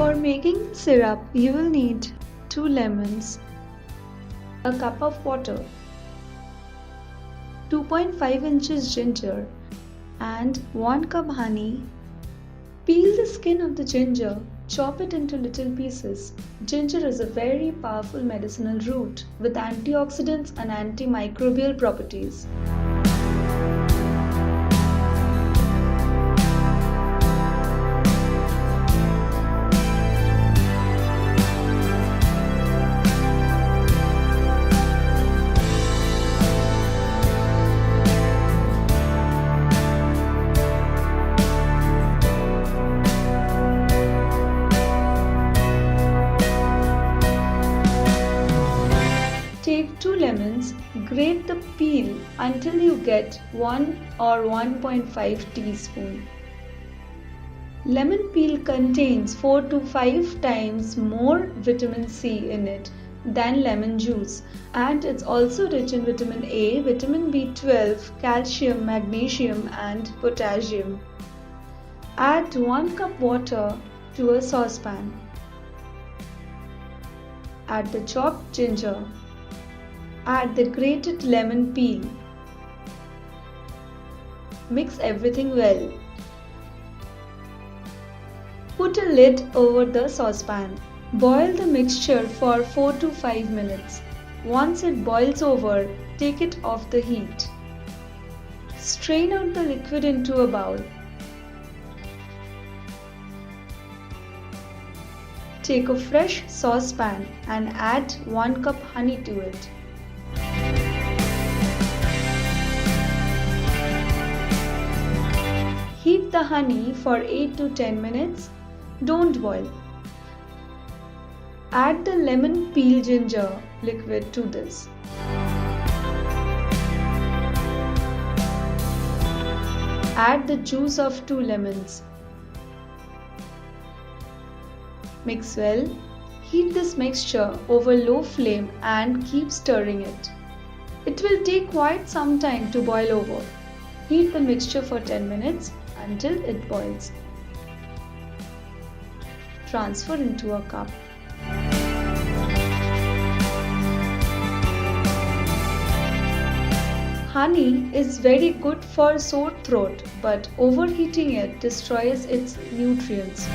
For making syrup, you will need 2 lemons, a cup of water, 2.5 inches ginger, and 1 cup honey. Peel the skin of the ginger, chop it into little pieces. Ginger is a very powerful medicinal root with antioxidants and antimicrobial properties. Take 2 lemons, grate the peel until you get 1 or 1.5 teaspoon. Lemon peel contains 4 to 5 times more vitamin C in it than lemon juice, and it's also rich in vitamin A, vitamin B12, calcium, magnesium and potassium. Add 1 cup water to a saucepan. Add the chopped ginger. Add the grated lemon peel. Mix everything well. Put a lid over the saucepan. Boil the mixture for 4 to 5 minutes. Once it boils over, take it off the heat. Strain out the liquid into a bowl. Take a fresh saucepan and add 1 cup honey to it. Heat the honey for 8 to 10 minutes. Don't boil. Add the lemon peel ginger liquid to this. Add the juice of 2 lemons. Mix well. Heat this mixture over low flame and keep stirring it. It will take quite some time to boil over. Heat the mixture for 10 minutes until it boils. Transfer into a cup. Honey is very good for sore throat, but overheating it destroys its nutrients.